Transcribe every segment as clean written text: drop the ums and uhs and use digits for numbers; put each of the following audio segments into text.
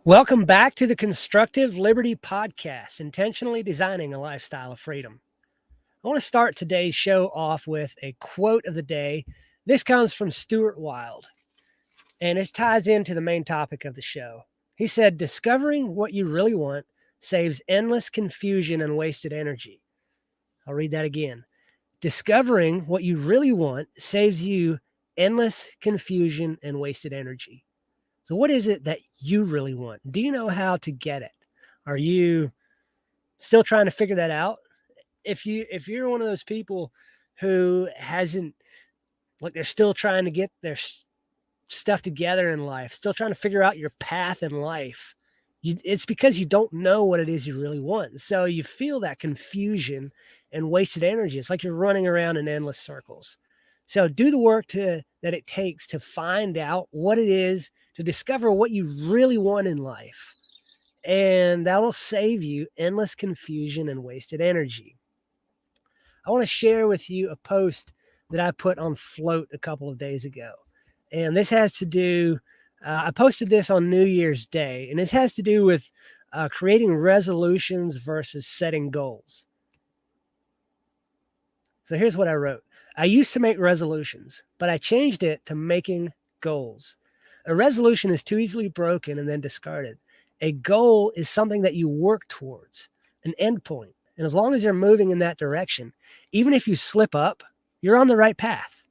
Welcome back to the Constructive Liberty Podcast, intentionally designing a lifestyle of freedom. I want to start today's show off with a quote of the day. This comes from Stuart Wilde, and it ties into the main topic of the show. He said, "Discovering what you really want saves endless confusion and wasted energy." I'll read that again. Discovering what you really want saves you endless confusion and wasted energy. So what is it that you really want? Do you know how to get it? Are you still trying to figure that out? If you're one of those people who hasn't, like, they're still trying to get their stuff together in life, still trying to figure out your path in life, it's because you don't know what it is you really want. So you feel that confusion and wasted energy. It's like you're running around in endless circles. So do the work that it takes to find out what it is, to discover what you really want in life. And that will save you endless confusion and wasted energy. I want to share with you a post that I put on Float a couple of days ago. And this has to do, I posted this on New Year's Day, and this has to do with creating resolutions versus setting goals. So here's what I wrote. I used to make resolutions, but I changed it to making goals. A resolution is too easily broken and then discarded. A goal is something that you work towards, an endpoint. And as long as you're moving in that direction, even if you slip up, you're on the right path.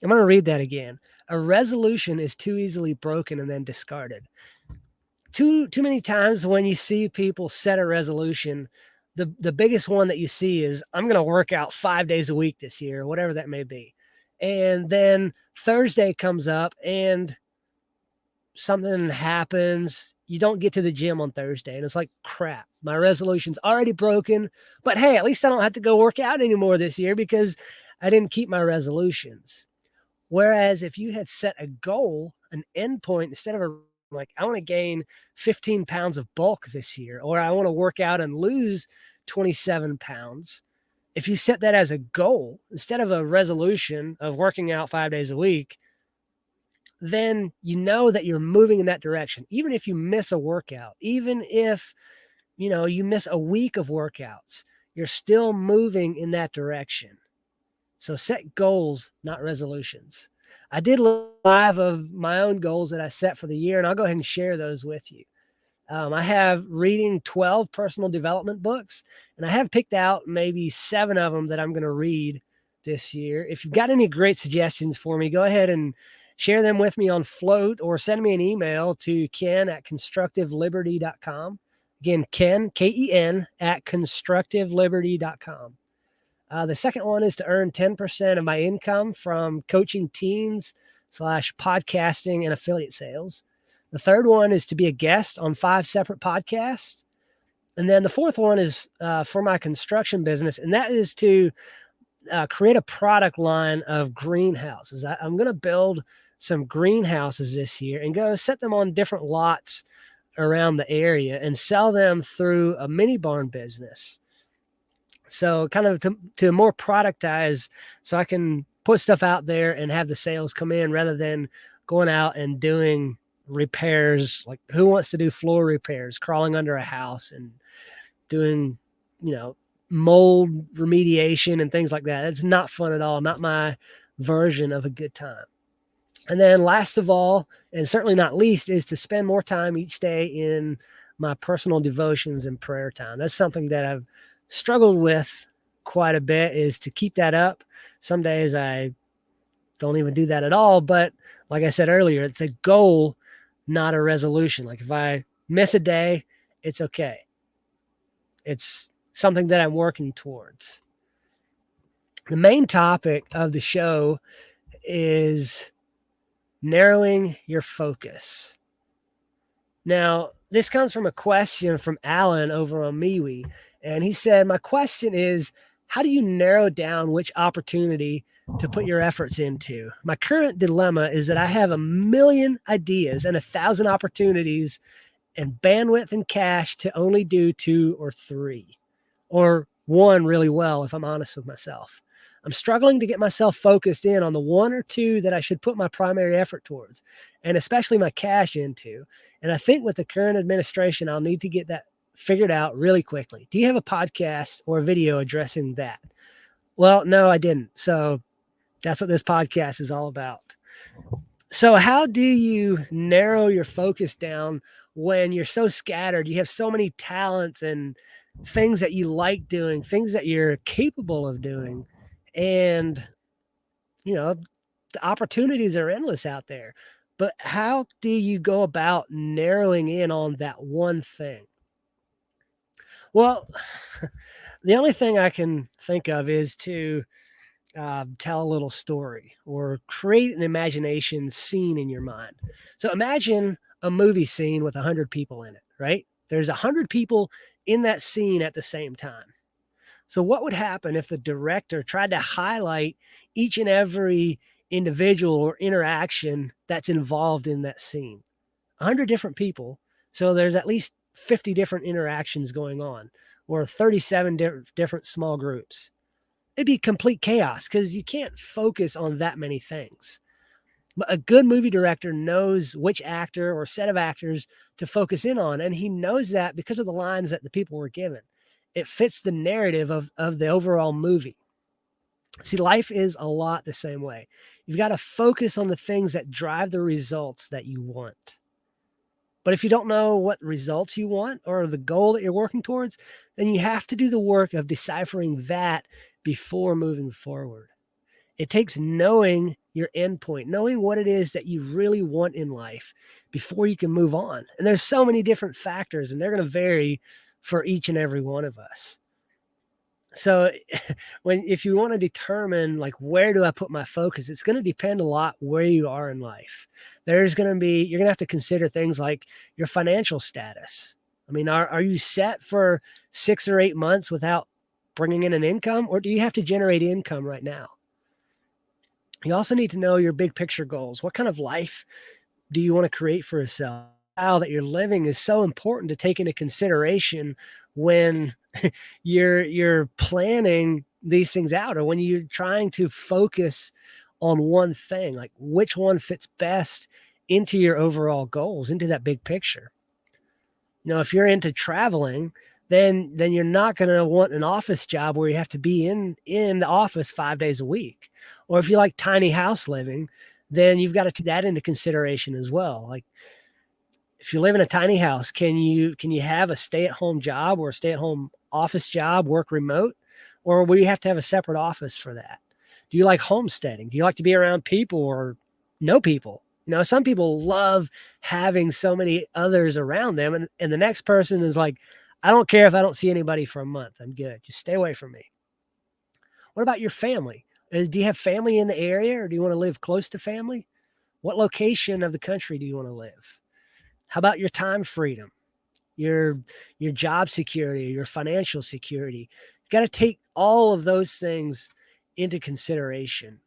I'm going to read that again. A resolution is too easily broken and then discarded. Too many times when you see people set a resolution, the biggest one that you see is, I'm going to work out 5 days a week this year, whatever that may be. And then Thursday comes up and something happens. You don't get to the gym on Thursday. And it's like, crap, my resolution's already broken. But hey, at least I don't have to go work out anymore this year because I didn't keep my resolutions. Whereas if you had set a goal, an endpoint, instead of like, I want to gain 15 pounds of bulk this year, or I want to work out and lose 27 pounds. If you set that as a goal, instead of a resolution of working out 5 days a week, then you know that you're moving in that direction. Even if you miss a workout, even if, you miss a week of workouts, you're still moving in that direction. So set goals, not resolutions. I did live of my own goals that I set for the year, and I'll go ahead and share those with you. I have reading 12 personal development books, and I have picked out maybe 7 of them that I'm going to read this year. If you've got any great suggestions for me, go ahead and share them with me on Float, or send me an email to ken@constructiveliberty.com. Again, Ken, Ken, @constructiveliberty.com. The second one is to earn 10% of my income from coaching teens / podcasting and affiliate sales. The third one is to be a guest on 5 separate podcasts. And then the fourth one is for my construction business, and that is to create a product line of greenhouses. I'm going to build some greenhouses this year and go set them on different lots around the area and sell them through a mini barn business. So kind of to more productize, so I can put stuff out there and have the sales come in rather than going out and doing repairs. Like, who wants to do floor repairs, crawling under a house and doing, mold remediation and things like that? It's not fun at all. Not my version of a good time. And then last of all, and certainly not least, is to spend more time each day in my personal devotions and prayer time. That's something that I've struggled with quite a bit, is to keep that up. Some days I don't even do that at all. But like I said earlier, it's a goal, not a resolution. Like, if I miss a day, it's okay. It's something that I'm working towards. The main topic of the show is narrowing your focus. Now, this comes from a question from Alan over on MeWe. And he said, my question is, how do you narrow down which opportunity to put your efforts into? My current dilemma is that I have a million ideas and 1,000 opportunities and bandwidth and cash to only do 2 or 3, or 1 really well, if I'm honest with myself. I'm struggling to get myself focused in on the one or two that I should put my primary effort towards, and especially my cash into. And I think with the current administration, I'll need to get that figured out really quickly. Do you have a podcast or a video addressing that? Well, no, I didn't. So that's what this podcast is all about. So how do you narrow your focus down when you're so scattered? You have so many talents and things that you like doing, things that you're capable of doing. And, you know, the opportunities are endless out there. But how do you go about narrowing in on that one thing? Well, the only thing I can think of is to tell a little story or create an imagination scene in your mind. So imagine a movie scene with 100 people in it, right? There's 100 people in that scene at the same time. So what would happen if the director tried to highlight each and every individual or interaction that's involved in that scene? 100 different people. So there's at least 50 different interactions going on, or 37 different small groups. It'd be complete chaos because you can't focus on that many things. But a good movie director knows which actor or set of actors to focus in on, and he knows that because of the lines that the people were given. It fits the narrative of the overall movie. See, life is a lot the same way. You've got to focus on the things that drive the results that you want. But if you don't know what results you want or the goal that you're working towards, then you have to do the work of deciphering that before moving forward. It takes knowing your endpoint, knowing what it is that you really want in life before you can move on. And there's so many different factors, and they're going to vary for each and every one of us. So if you want to determine like, where do I put my focus, it's going to depend a lot where you are in life. You're going to have to consider things like your financial status. I mean, are you set for 6 or 8 months without bringing in an income, or do you have to generate income right now? You also need to know your big picture goals. What kind of life do you want to create for yourself? How that you're living is so important to take into consideration when you're planning these things out, or when you're trying to focus on one thing, like which one fits best into your overall goals, into that big picture. If you're into traveling, then you're not going to want an office job where you have to be in the office 5 days a week. Or if you like tiny house living, then you've got to take that into consideration as well. Like, if you live in a tiny house, can you have a stay-at-home job or a stay-at-home office job, work remote, or will you have to have a separate office for that? Do you like homesteading? Do you like to be around people or no people? Some people love having so many others around them, and the next person is like, I don't care if I don't see anybody for a month. I'm good. Just stay away from me. What about your family? Do you have family in the area, or do you want to live close to family? What location of the country do you want to live? How about your time freedom, your job security, your financial security? You got to take all of those things into consideration.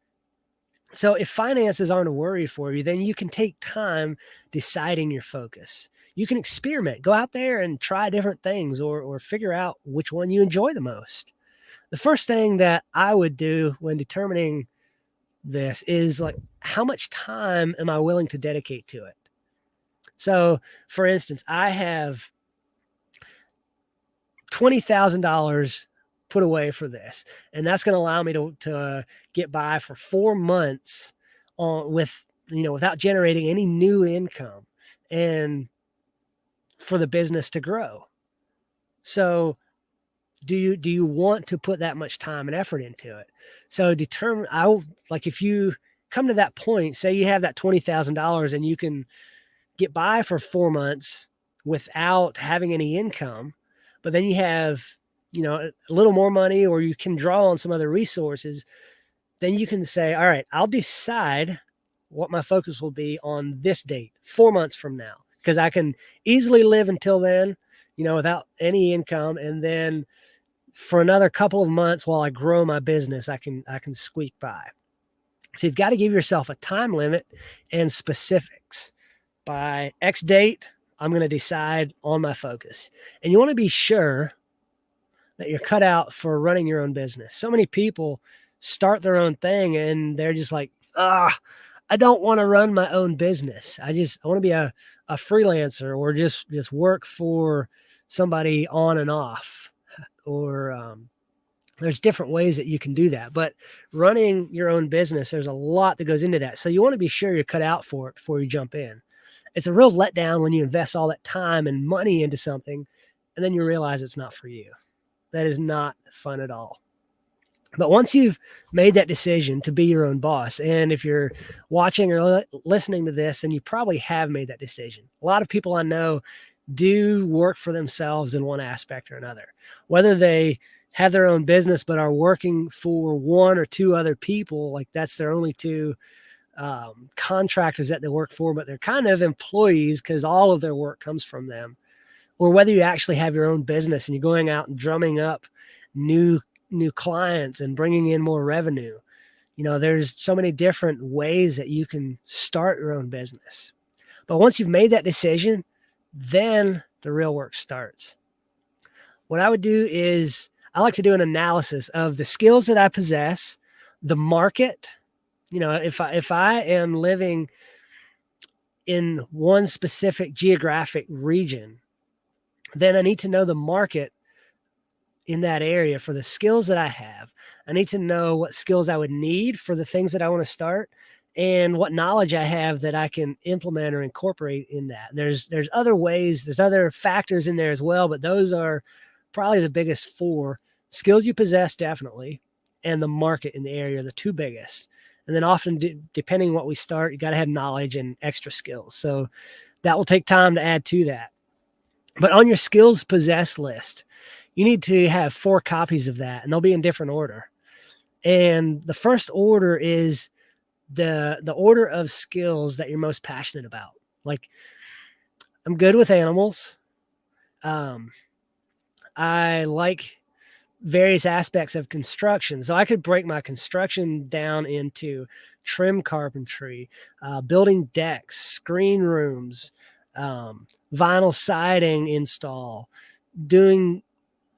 So if finances aren't a worry for you, then you can take time deciding your focus. You can experiment, go out there and try different things, or figure out which one you enjoy the most. The first thing that I would do when determining this is like, how much time am I willing to dedicate to it? So, for instance, I have $20,000 put away for this, and that's going to allow me to get by for 4 months without generating any new income, and for the business to grow. So, do you want to put that much time and effort into it? So if you come to that point, say you have that $20,000 and you can get by for 4 months without having any income, but then you have, a little more money, or you can draw on some other resources, then you can say, all right, I'll decide what my focus will be on this date, 4 months from now, because I can easily live until then, without any income. And then for another couple of months while I grow my business, I can squeak by. So you've got to give yourself a time limit and specifics. By X date, I'm going to decide on my focus. And you want to be sure that you're cut out for running your own business. So many people start their own thing and they're just like, I don't want to run my own business. I want to be a freelancer or just work for somebody on and off. Or there's different ways that you can do that. But running your own business, there's a lot that goes into that. So you want to be sure you're cut out for it before you jump in. It's a real letdown when you invest all that time and money into something and then you realize it's not for you. That is not fun at all. But once you've made that decision to be your own boss, and if you're watching or listening to this, and you probably have made that decision. A lot of people I know do work for themselves in one aspect or another, whether they have their own business but are working for one or two other people, like that's their only two contractors that they work for, but they're kind of employees because all of their work comes from them. Or whether you actually have your own business and you're going out and drumming up new clients and bringing in more revenue. There's so many different ways that you can start your own business. But once you've made that decision, then the real work starts. What I would do is I like to do an analysis of the skills that I possess, the market. If I am living in one specific geographic region, then I need to know the market in that area for the skills that I have. I need to know what skills I would need for the things that I want to start and what knowledge I have that I can implement or incorporate in that. There's other ways, there's other factors in there as well, but those are probably the biggest four. Skills you possess, definitely, and the market in the area are the two biggest. And then often, depending on what we start, you got to have knowledge and extra skills. So that will take time to add to that. But on your skills possessed list, you need to have 4 copies of that, and they'll be in different order. And the first order is the order of skills that you're most passionate about. Like, I'm good with animals. I like various aspects of construction. So I could break my construction down into trim carpentry, building decks, screen rooms, vinyl siding install, doing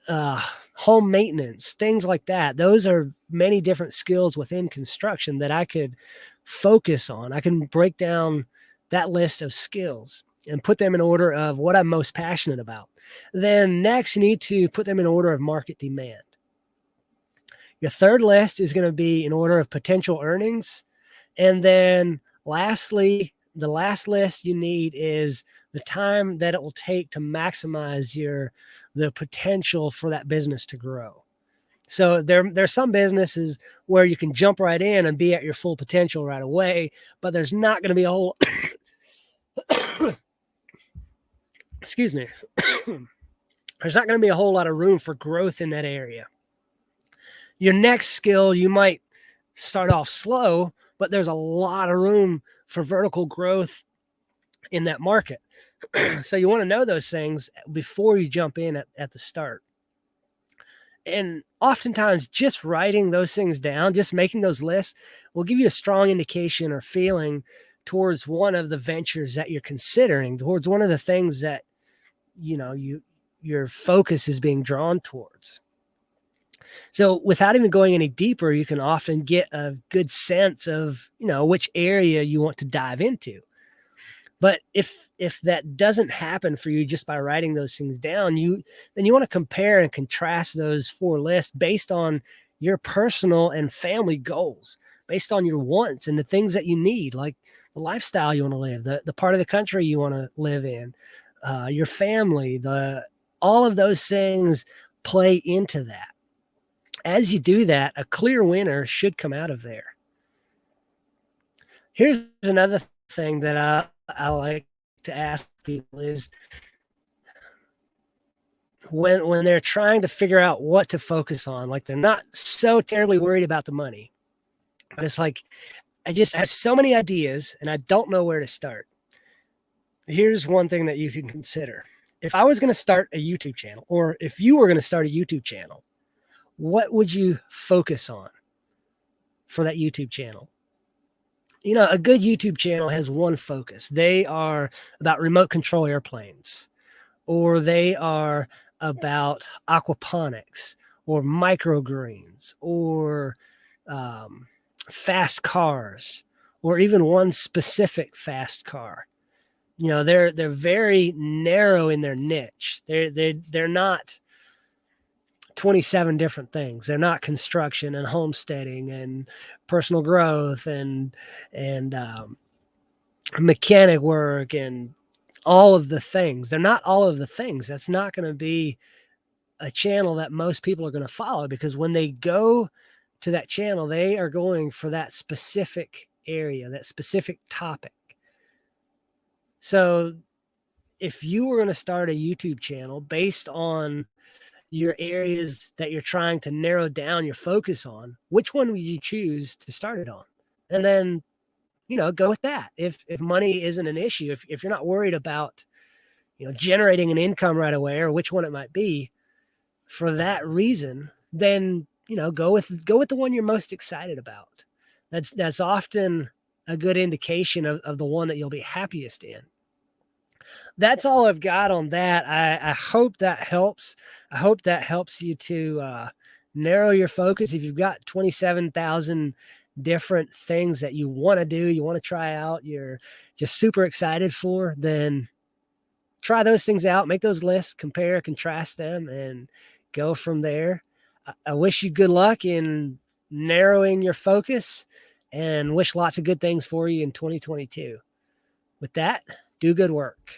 home maintenance, things like that. Those are many different skills within construction that I could focus on. I can break down that list of skills and put them in order of what I'm most passionate about. Then next, you need to put them in order of market demand. Your third list is going to be in order of potential earnings. And then lastly, the last list you need is the time that it will take to maximize the potential for that business to grow. So there's some businesses where you can jump right in and be at your full potential right away, but there's not going to be a whole excuse me. There's not going to be a whole lot of room for growth in that area. Your next skill, you might start off slow, but there's a lot of room for vertical growth in that market. So you want to know those things before you jump in at the start. And oftentimes just writing those things down, just making those lists will give you a strong indication or feeling towards one of the ventures that you're considering, towards one of the things that, your focus is being drawn towards. So without even going any deeper, you can often get a good sense of, which area you want to dive into. But if that doesn't happen for you just by writing those things down, then you want to compare and contrast those 4 lists based on your personal and family goals, based on your wants and the things that you need, like the lifestyle you want to live, the part of the country you want to live in, your family, all of those things play into that. As you do that, a clear winner should come out of there. Here's another thing that I like to ask people is when they're trying to figure out what to focus on, like they're not so terribly worried about the money, but it's like, I just have so many ideas and I don't know where to start. Here's one thing that you can consider. If I was going to start a YouTube channel, or if you were going to start a YouTube channel, what would you focus on for that YouTube channel? A good YouTube channel has one focus. They are about remote control airplanes, or they are about aquaponics or microgreens or fast cars or even one specific fast car. They're very narrow in their niche. They're not 27 different things. They're not construction and homesteading and personal growth and mechanic work and all of the things. They're not all of the things. That's not going to be a channel that most people are going to follow, because when they go to that channel, they are going for that specific area, that specific topic. So if you were going to start a YouTube channel based on your areas that you're trying to narrow down your focus on, which one would you choose to start it on? And then, go with that. If money isn't an issue, if you're not worried about, generating an income right away, or which one it might be, for that reason, then, go with the one you're most excited about. That's often a good indication of the one that you'll be happiest in. That's all I've got on that. I hope that helps. I hope that helps you to narrow your focus. If you've got 27,000 different things that you want to do, you want to try out, you're just super excited for, then try those things out, make those lists, compare, contrast them, and go from there. I wish you good luck in narrowing your focus, and wish lots of good things for you in 2022. With that, do good work.